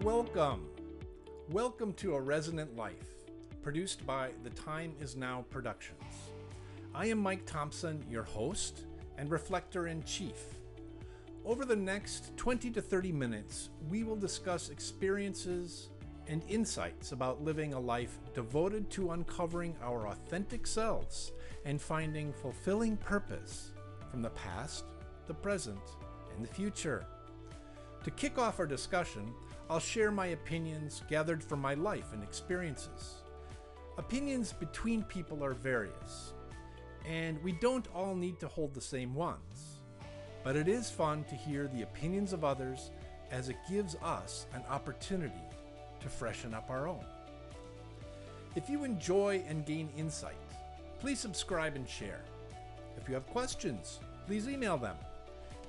and welcome. Welcome to A Resonant Life, produced by The Time Is Now Productions. I am Mike Thompson, your host and Reflector-in-Chief. Over the next 20 to 30 minutes, we will discuss experiences and insights about living a life devoted to uncovering our authentic selves and finding fulfilling purpose from the past, the present, and the future. To kick off our discussion, I'll share my opinions gathered from my life and experiences. Opinions between people are various, and we don't all need to hold the same ones. But it is fun to hear the opinions of others as it gives us an opportunity to freshen up our own. If you enjoy and gain insight, please subscribe and share. If you have questions, please email them.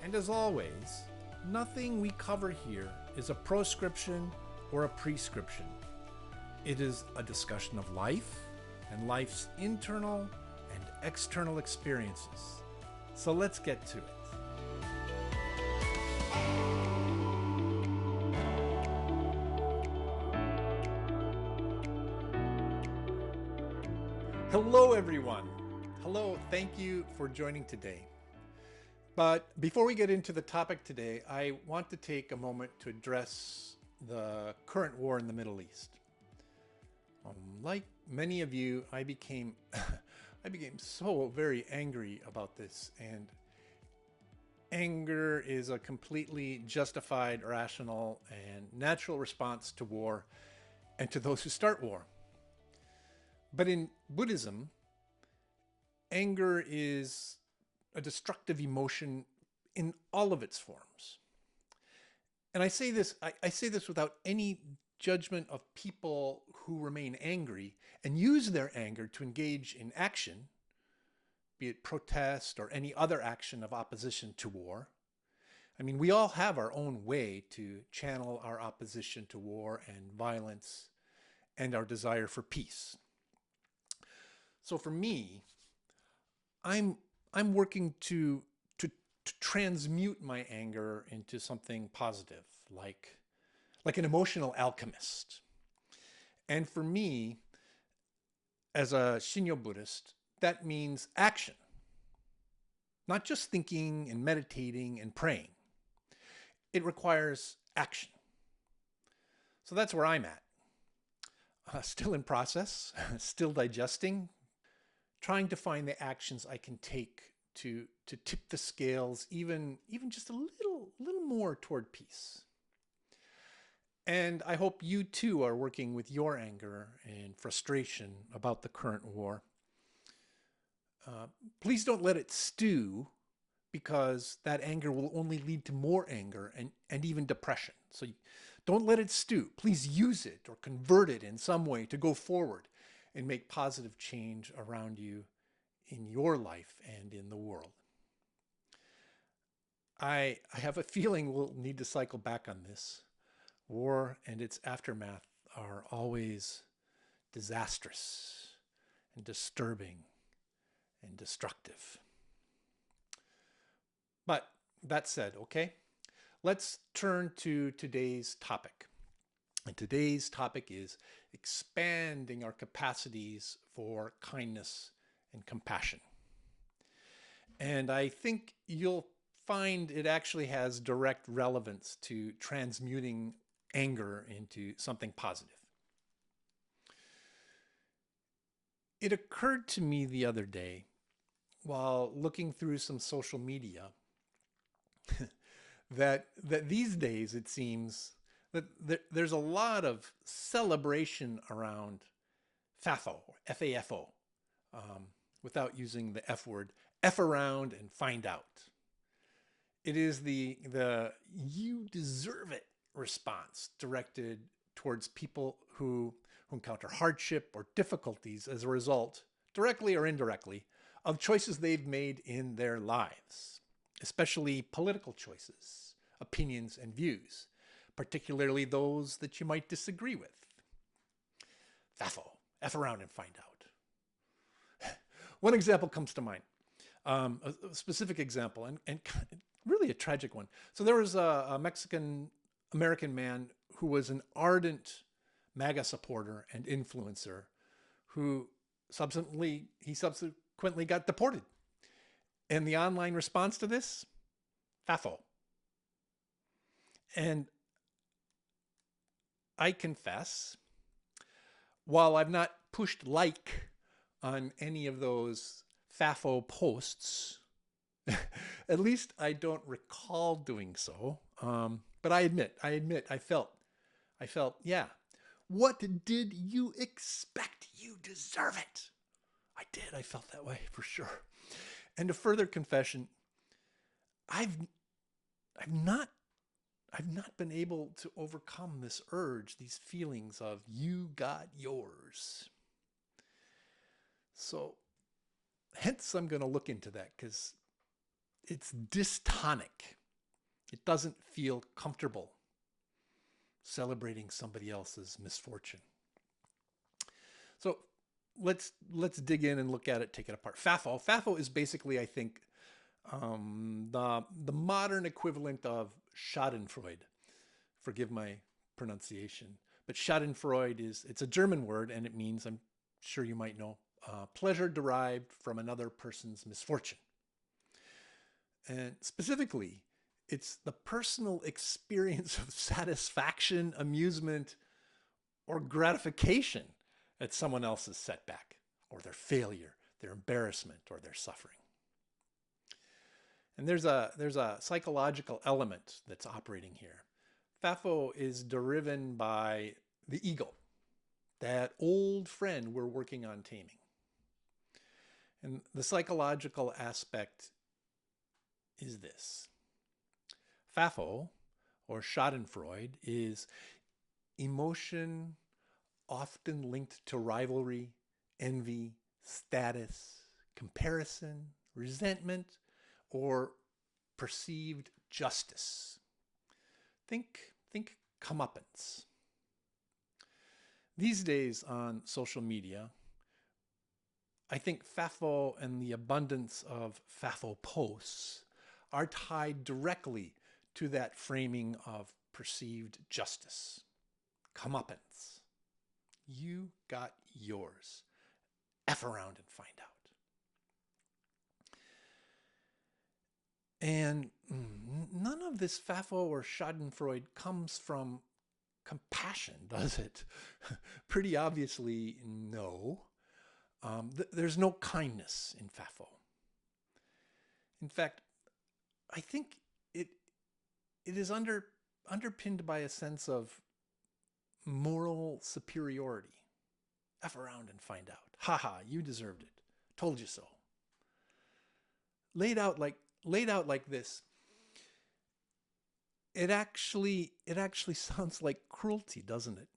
And as always, nothing we cover here is a proscription or a prescription. It is a discussion of life and life's internal and external experiences. So let's get to it. Hello, everyone. Hello, thank you for joining today. But before we get into the topic today, I want to take a moment to address the current war in the Middle East. Like many of you, I became so very angry about this, and anger is a completely justified, rational, and natural response to war and to those who start war. But in Buddhism, anger is a destructive emotion in all of its forms. And I say this without any judgment of people who remain angry and use their anger to engage in action, be it protest or any other action of opposition to war. I mean, we all have our own way to channel our opposition to war and violence and our desire for peace. So for me, I'm working to transmute my anger into something positive, like an emotional alchemist. And for me, as a Shinyo Buddhist, that means action. Not just thinking and meditating and praying. It requires action. So that's where I'm at. Still in process, still digesting, trying to find the actions I can take to tip the scales even just a little more toward peace. And I hope you too are working with your anger and frustration about the current war. Please don't let it stew, because that anger will only lead to more anger and even depression. So don't let it stew. Please use it or convert it in some way to go forward and make positive change around you in your life and in the world. I have a feeling we'll need to cycle back on this. War and its aftermath are always disastrous and disturbing and destructive. But that said, okay, let's turn to today's topic. And today's topic is expanding our capacities for kindness and compassion. And I think you'll find it actually has direct relevance to transmuting anger into something positive. It occurred to me the other day, while looking through some social media, that these days it seems that there's a lot of celebration around FAFO, F-A-F-O, without using the F word, F around and find out. It is the you deserve it response directed towards people who encounter hardship or difficulties as a result, directly or indirectly, of choices they've made in their lives, especially political choices, opinions, and views, particularly those that you might disagree with. FAFO, F around and find out. One example comes to mind, a specific example, and really a tragic one. So there was a Mexican-American man who was an ardent MAGA supporter and influencer who subsequently got deported. And the online response to this? FAFO. And I confess, while I've not pushed like on any of those FAFO posts, at least I don't recall doing so. But I admit, I felt, yeah. What did you expect? You deserve it. I did. I felt that way for sure. And a further confession, I've not been able to overcome this urge, these feelings of you got yours. So hence I'm going to look into that because it's dystonic. It doesn't feel comfortable celebrating somebody else's misfortune. So let's dig in and look at it, take it apart. FAFO is basically, I think, the modern equivalent of Schadenfreude. Forgive my pronunciation, but Schadenfreude it's a German word, and it means, I'm sure you might know, pleasure derived from another person's misfortune. And specifically, it's the personal experience of satisfaction, amusement, or gratification at someone else's setback, or their failure, their embarrassment, or their suffering. And there's a psychological element that's operating here. FAFO is driven by the ego, that old friend we're working on taming. And the psychological aspect is this. FAFO, or Schadenfreude, is emotion often linked to rivalry, envy, status, comparison, resentment, or perceived justice. Think comeuppance. These days on social media, I think FAFO and the abundance of FAFO posts are tied directly to that framing of perceived justice. Comeuppance. You got yours. F around and find out. And none of this FAFO or Schadenfreude comes from compassion, does it? Pretty obviously, no. There's no kindness in FAFO. In fact, I think it is underpinned by a sense of moral superiority. F around and find out. Haha, you deserved it. Told you so. Laid out like this, it actually sounds like cruelty, doesn't it?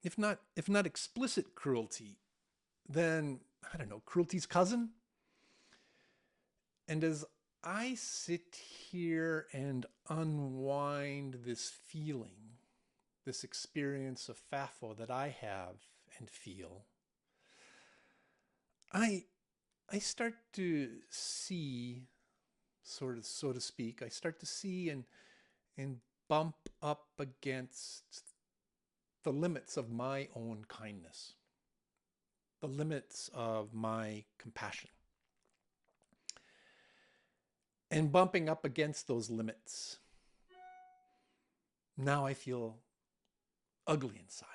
If not explicit cruelty, then I don't know, cruelty's cousin. And as I sit here and unwind this feeling, this experience of FAFO that I have and feel, I start to see, so to speak, I start to see and bump up against the limits of my own kindness, the limits of my compassion. And bumping up against those limits, now I feel ugly inside.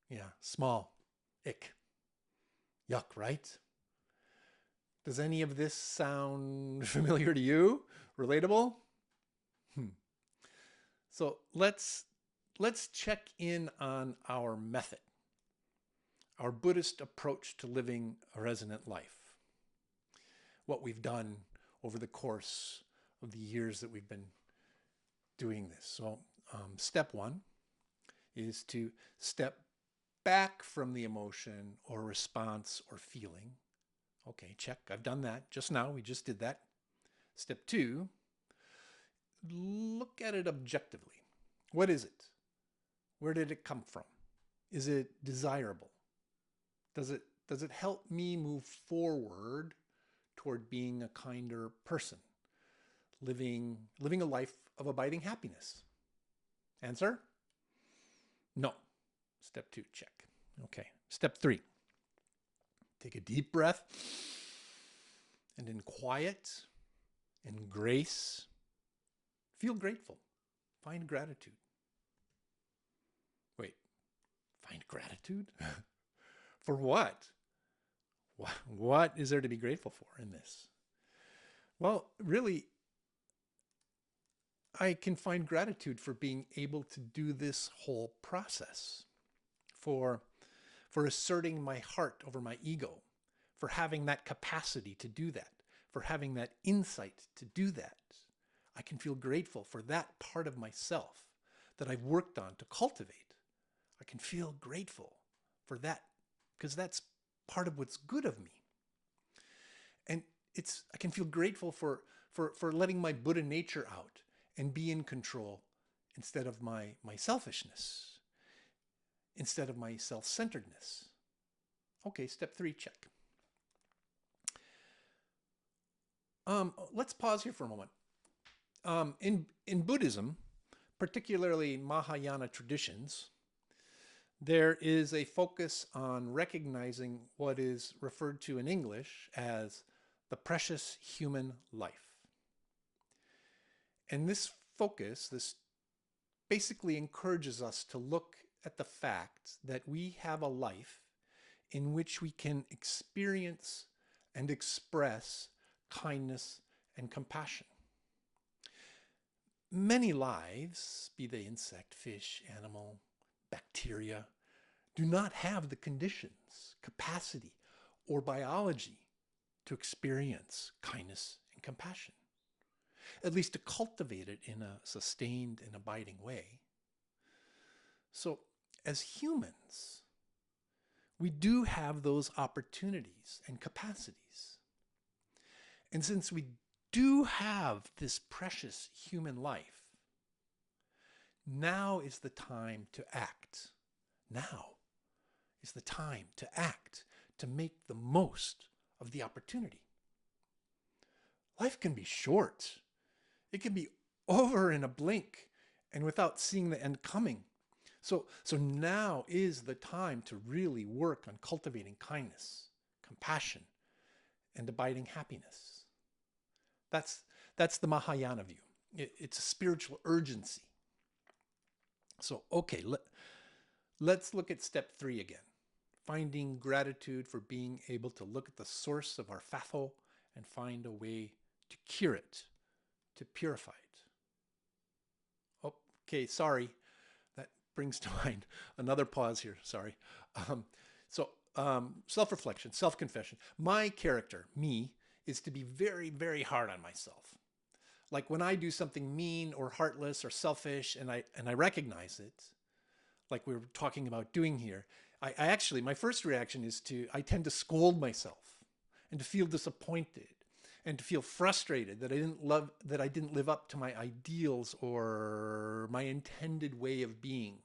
Yeah, small, ick, yuck, right? Does any of this sound familiar to you? Relatable? So let's check in on our method, our Buddhist approach to living a resonant life. What we've done over the course of the years that we've been doing this. So step one is to step back from the emotion or response or feeling. Okay, check. I've done that just now. We just did that. Step two, look at it objectively. What is it? Where did it come from? Is it desirable? Does it help me move forward toward being a kinder person, living a life of abiding happiness? Answer? No. Step 2, check. Okay. Step 3, take a deep breath, and in quiet and grace, feel grateful. Find gratitude. Wait, find gratitude? For what? What is there to be grateful for in this? Well, really, I can find gratitude for being able to do this whole process, for asserting my heart over my ego, for having that capacity to do that, for having that insight to do that. I can feel grateful for that part of myself that I've worked on to cultivate. I can feel grateful for that because that's part of what's good of me. And I can feel grateful for letting my Buddha nature out and be in control instead of my selfishness, instead of my self-centeredness. Okay, step 3, check. Let's pause here for a moment. In Buddhism, particularly Mahayana traditions, there is a focus on recognizing what is referred to in English as the precious human life. And this focus, this basically encourages us to look at the fact that we have a life in which we can experience and express kindness and compassion. Many lives, be they insect, fish, animal, bacteria, do not have the conditions, capacity, or biology to experience kindness and compassion, at least to cultivate it in a sustained and abiding way. So as humans, we do have those opportunities and capacities. And since we do have this precious human life, now is the time to act. Now is the time to act, to make the most of the opportunity. Life can be short. It can be over in a blink and without seeing the end coming. So now is the time to really work on cultivating kindness, compassion, and abiding happiness. That's the Mahayana view. It's a spiritual urgency. So, okay, let's look at step 3 again. Finding gratitude for being able to look at the source of our FAFO and find a way to cure it, to purify it. Okay, sorry. That brings to mind another pause here. Sorry. Self-reflection, self-confession. My character, me, is to be very, very hard on myself. Like when I do something mean or heartless or selfish and I recognize it, like we were talking about doing here, I actually, my first reaction is I tend to scold myself and to feel disappointed and to feel frustrated that I didn't live up to my ideals or my intended way of being,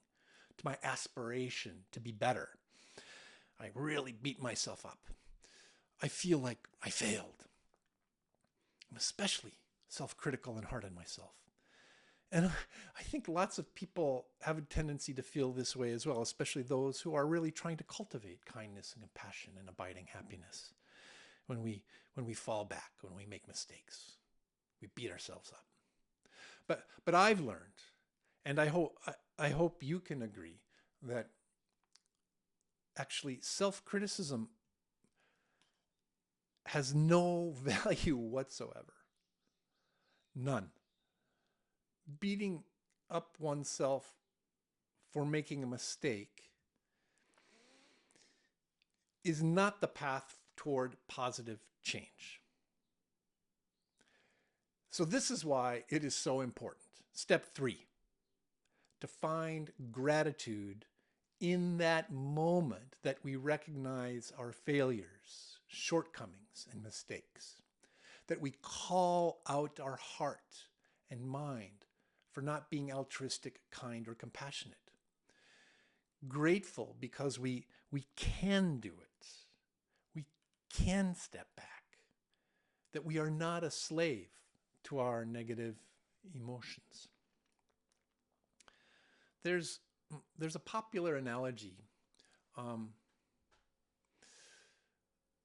to my aspiration to be better. I really beat myself up. I feel like I failed. I'm especially self-critical and hard on myself. And I think lots of people have a tendency to feel this way as well, especially those who are really trying to cultivate kindness and compassion and abiding happiness. When we fall back, when we make mistakes, we beat ourselves up. But I've learned, and I hope you can agree, that actually self-criticism has no value whatsoever. None. Beating up oneself for making a mistake is not the path toward positive change. So this is why it is so important. Step 3, to find gratitude in that moment that we recognize our failures, shortcomings, and mistakes. That we call out our heart and mind for not being altruistic, kind, or compassionate. Grateful because we can do it. We can step back. That we are not a slave to our negative emotions. there's there's a popular analogy. Um,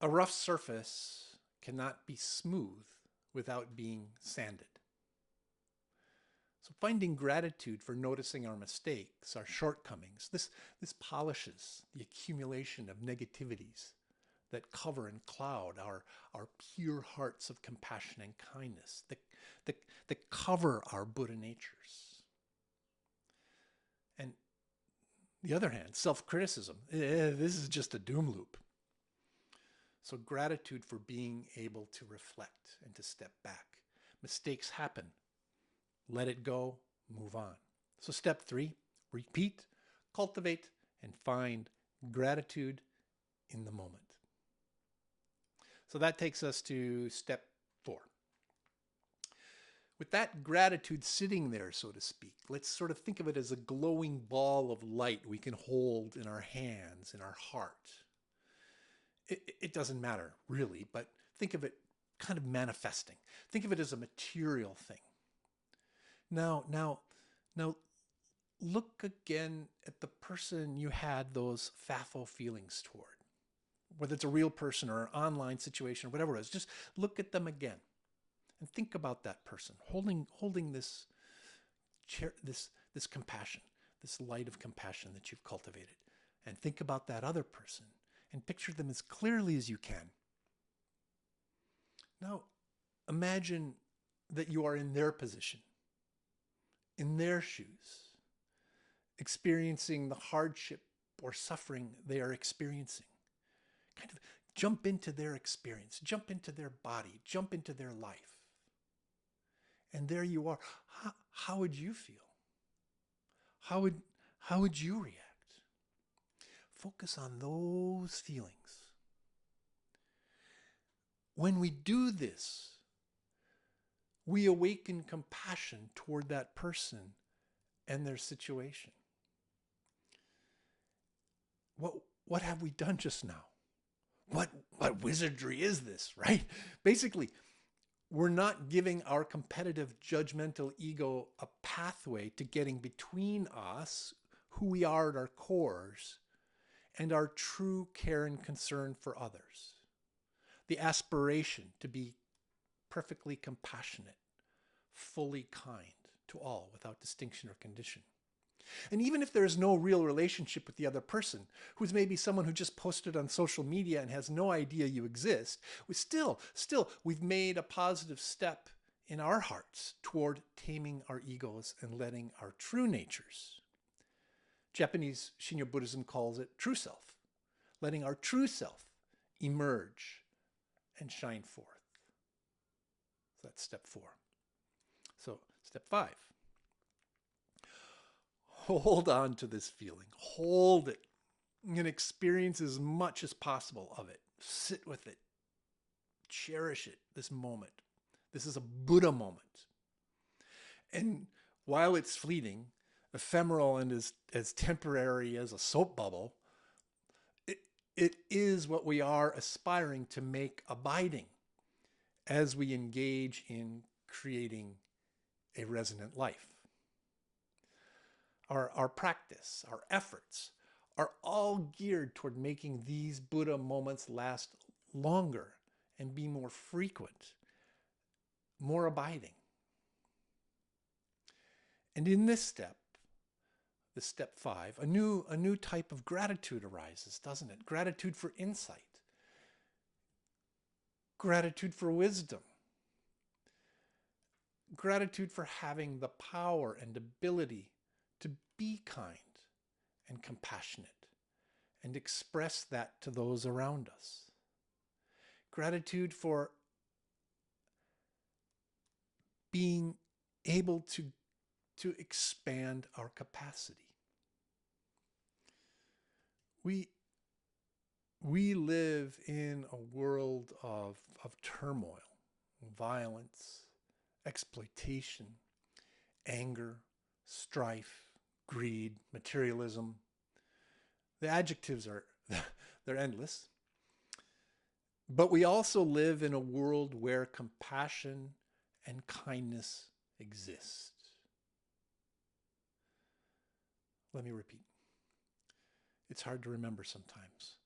a rough surface cannot be smooth without being sanded. So finding gratitude for noticing our mistakes, our shortcomings, this polishes the accumulation of negativities that cover and cloud our pure hearts of compassion and kindness, that cover our Buddha natures. And the other hand, self-criticism, this is just a doom loop. So gratitude for being able to reflect and to step back. Mistakes happen. Let it go, move on. So step 3, repeat, cultivate, and find gratitude in the moment. So that takes us to step 4. With that gratitude sitting there, so to speak, let's sort of think of it as a glowing ball of light we can hold in our hands, in our heart. It doesn't matter really, but think of it kind of manifesting. Think of it as a material thing. Now, look again at the person you had those FAFO feelings toward. Whether it's a real person or an online situation or whatever it is, just look at them again and think about that person holding this compassion, this light of compassion that you've cultivated, and think about that other person and picture them as clearly as you can. Now, imagine that you are in their position, in their shoes, experiencing the hardship or suffering they are experiencing. Kind of jump into their experience, jump into their body, jump into their life. And there you are. How would you feel? How would you react? Focus on those feelings. When we do this, we awaken compassion toward that person and their situation. What have we done just now? What wizardry is this, right? Basically, we're not giving our competitive, judgmental ego a pathway to getting between us, who we are at our cores, and our true care and concern for others. The aspiration to be perfectly compassionate, fully kind to all without distinction or condition. And even if there is no real relationship with the other person, who's maybe someone who just posted on social media and has no idea you exist, we've made a positive step in our hearts toward taming our egos and letting our true natures. Japanese Shinyo Buddhism calls it true self, letting our true self emerge and shine forth. So that's step 4. So step 5. Hold on to this feeling. Hold it and experience as much as possible of it. Sit with it. Cherish it, this moment. This is a Buddha moment. And while it's fleeting, ephemeral, and as temporary as a soap bubble, it is what we are aspiring to make abiding as we engage in creating a resonant life. Our practice, our efforts are all geared toward making these Buddha moments last longer and be more frequent, more abiding. And in this step, step 5, a new type of gratitude arises, doesn't it? Gratitude for insight, gratitude for wisdom, gratitude for having the power and ability to be kind and compassionate and express that to those around us. Gratitude for being able to expand our capacity. We live in a world of turmoil, violence, exploitation, anger, strife, greed, materialism. The adjectives they're endless. But we also live in a world where compassion and kindness exist. Let me repeat. It's hard to remember sometimes,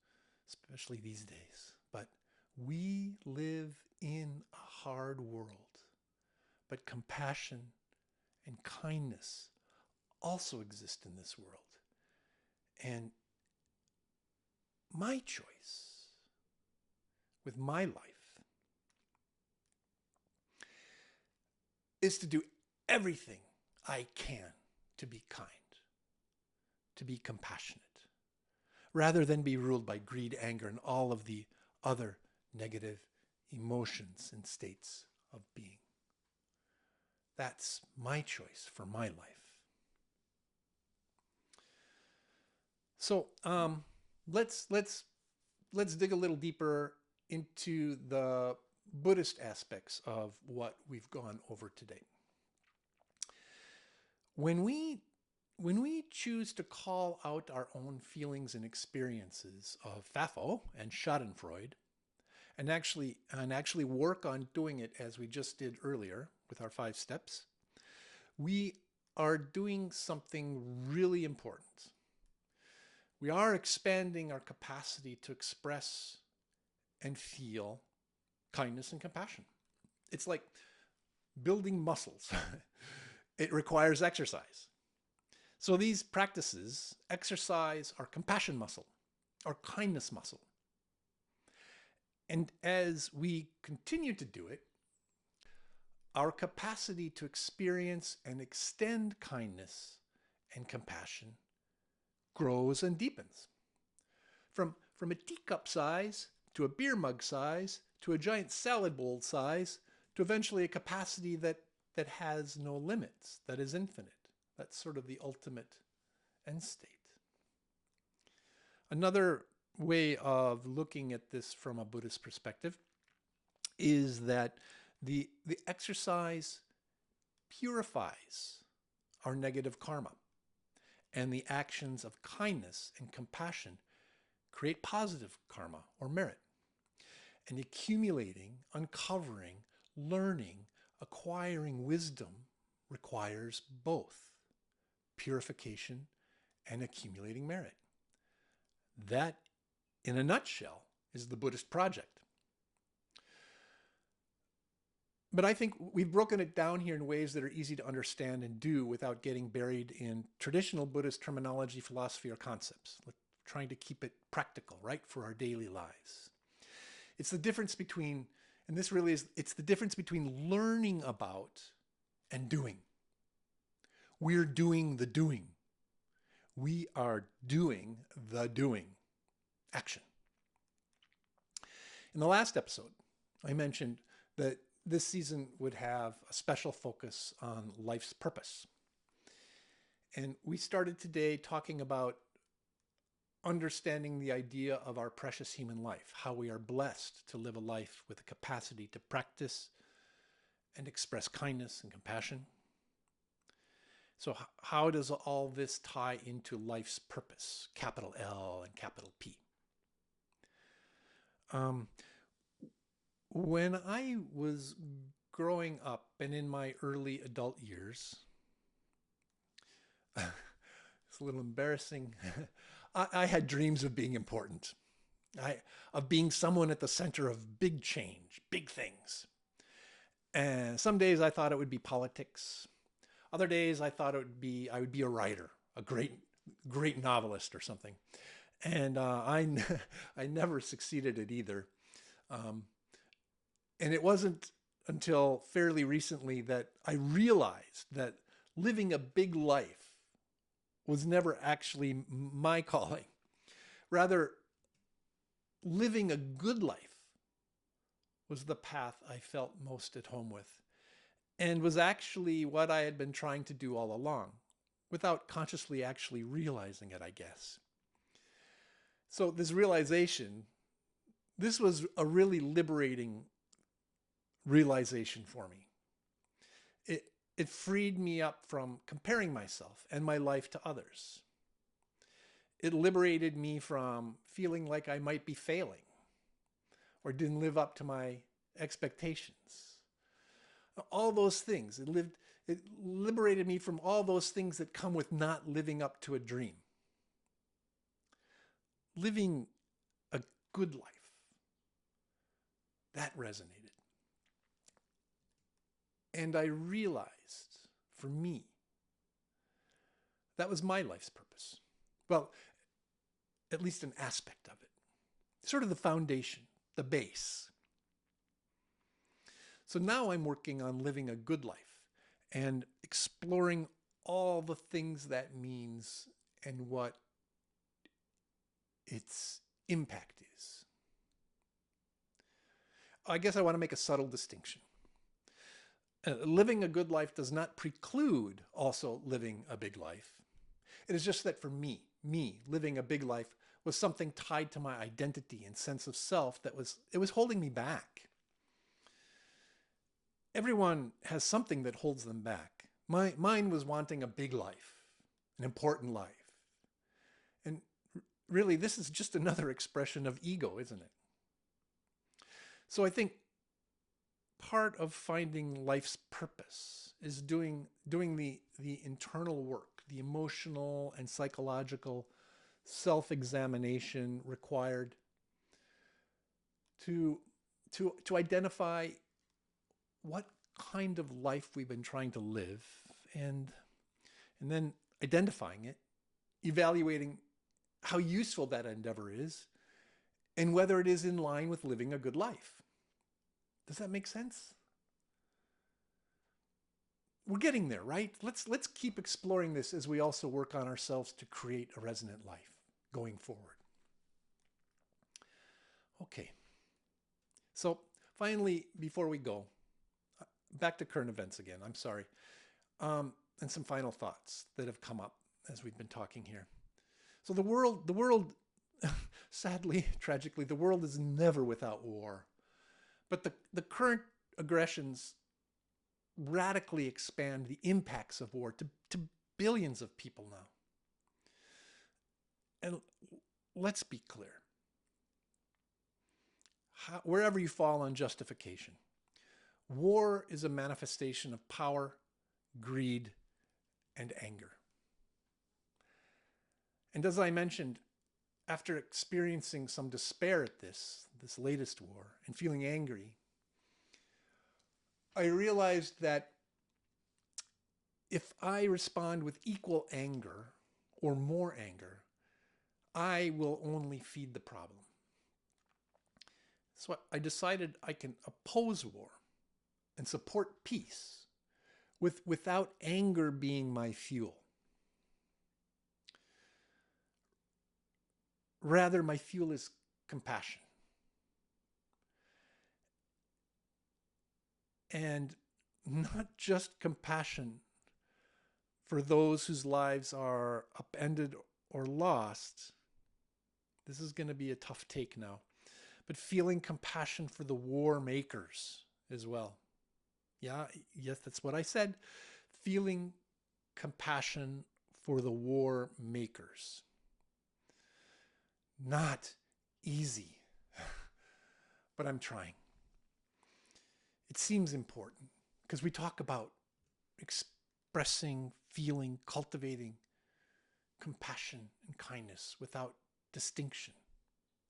especially these days. But we live in a hard world. But compassion and kindness also exist in this world. And my choice with my life is to do everything I can to be kind, to be compassionate, rather than be ruled by greed, anger, and all of the other negative emotions and states of being. That's my choice for my life. So let's dig a little deeper into the Buddhist aspects of what we've gone over today. When we choose to call out our own feelings and experiences of FAFO and Schadenfreude, and actually work on doing it as we just did earlier with our 5 steps, we are doing something really important. We are expanding our capacity to express and feel kindness and compassion. It's like building muscles. It requires exercise. So these practices exercise our compassion muscle, our kindness muscle. And as we continue to do it, our capacity to experience and extend kindness and compassion grows and deepens. From a teacup size to a beer mug size to a giant salad bowl size to eventually a capacity that has no limits, that is infinite. That's sort of the ultimate end state. Another way of looking at this from a Buddhist perspective is that the exercise purifies our negative karma, and the actions of kindness and compassion create positive karma or merit. And accumulating, uncovering, learning, acquiring wisdom requires both purification and accumulating merit. That, in a nutshell, is the Buddhist project. But I think we've broken it down here in ways that are easy to understand and do without getting buried in traditional Buddhist terminology, philosophy, or concepts. Trying to keep it practical, right, for our daily lives. It's the difference between, and this really is, it's the difference between learning about and doing. We're doing the doing. We are doing the doing. Action. In the last episode, I mentioned that this season would have a special focus on life's purpose. And we started today talking about understanding the idea of our precious human life, how we are blessed to live a life with the capacity to practice and express kindness and compassion. So how does all this tie into life's purpose, capital L and capital P? When I was growing up and in my early adult years, it's a little embarrassing. I had dreams of being important, of being someone at the center of big change, big things. And some days I thought it would be politics. Other days I thought I would be a writer, a great novelist or something. And I never succeeded at either. And it wasn't until fairly recently that I realized that living a big life was never actually my calling. Rather, living a good life was the path I felt most at home with, and was actually what I had been trying to do all along, without consciously actually realizing it, I guess. So this realization, this was a really liberating realization for me. It freed me up from comparing myself and my life to others. It liberated me from feeling like I might be failing or didn't live up to my expectations. All those things. It liberated me from all those things that come with not living up to a dream. Living a good life. That resonated. And I realized, for me, that was my life's purpose. Well, at least an aspect of it. Sort of the foundation, the base. So now I'm working on living a good life and exploring all the things that means and what its impact is. I guess I want to make a subtle distinction. Living a good life does not preclude also living a big life. It is just that for me, living a big life was something tied to my identity and sense of self that was holding me back. Everyone has something that holds them back. Mine was wanting a big life, an important life. And really, this is just another expression of ego, isn't it? So I think part of finding life's purpose is doing the internal work, the emotional and psychological self-examination required to identify what kind of life we've been trying to live, and then identifying it, evaluating how useful that endeavor is, and whether it is in line with living a good life. Does that make sense? We're getting there, right? Let's keep exploring this as we also work on ourselves to create a resonant life going forward. Okay. So finally, before we go, back to current events again. I'm sorry. And some final thoughts that have come up as we've been talking here. So the world, sadly, tragically, the world is never without war. But the current aggressions radically expand the impacts of war to billions of people now. And let's be clear. Wherever you fall on justification, war is a manifestation of power, greed, and anger. And as I mentioned, after experiencing some despair at this latest war and feeling angry, I realized that if I respond with equal anger or more anger, I will only feed the problem. So I decided I can oppose war and support peace without anger being my fuel. Rather, my fuel is compassion. And not just compassion for those whose lives are upended or lost. This is going to be a tough take now. But feeling compassion for the war makers as well. Yeah, yes, that's what I said. Feeling compassion for the war makers. Not easy, but I'm trying. It seems important because we talk about expressing, feeling, cultivating compassion and kindness without distinction,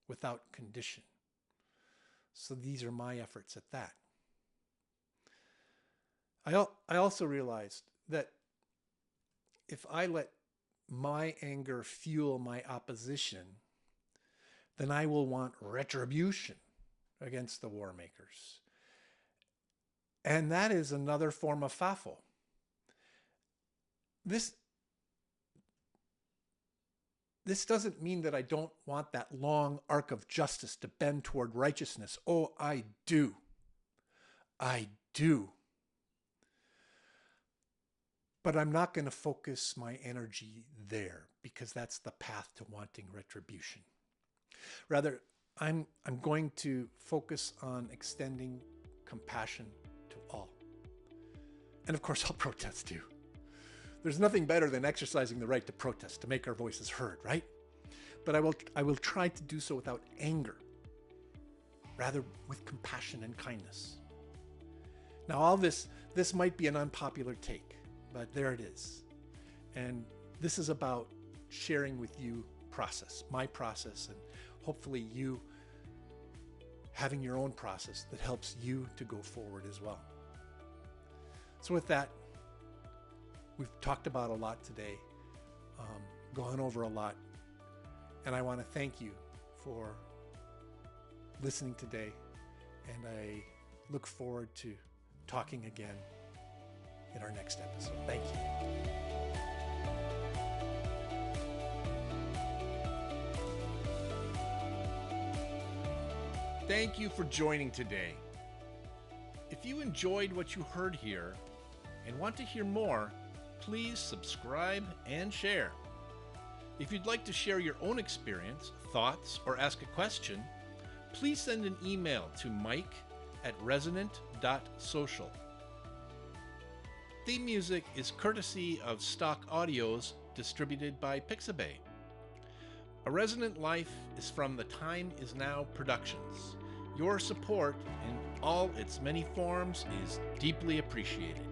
without condition. So these are my efforts at that. I also realized that if I let my anger fuel my opposition, then I will want retribution against the war makers. And that is another form of FAFO. This doesn't mean that I don't want that long arc of justice to bend toward righteousness. Oh, I do. I do. But I'm not going to focus my energy there because that's the path to wanting retribution. Rather, I'm going to focus on extending compassion to all. And of course, I'll protest too. There's nothing better than exercising the right to protest, to make our voices heard, right? But I will try to do so without anger, rather with compassion and kindness. Now, all this might be an unpopular take, but there it is. And this is about sharing with you my process, and hopefully you having your own process that helps you to go forward as well. So with that, we've talked about a lot today, gone over a lot, and I want to thank you for listening today, and I look forward to talking again in our next episode. Thank you. Thank you for joining today. If you enjoyed what you heard here and want to hear more, please subscribe and share. If you'd like to share your own experience, thoughts, or ask a question, please send an email to mike@resonant.social. Theme music is courtesy of Stock Audios, distributed by Pixabay. A Resonant Life is from the Time Is Now Productions. Your support in all its many forms is deeply appreciated.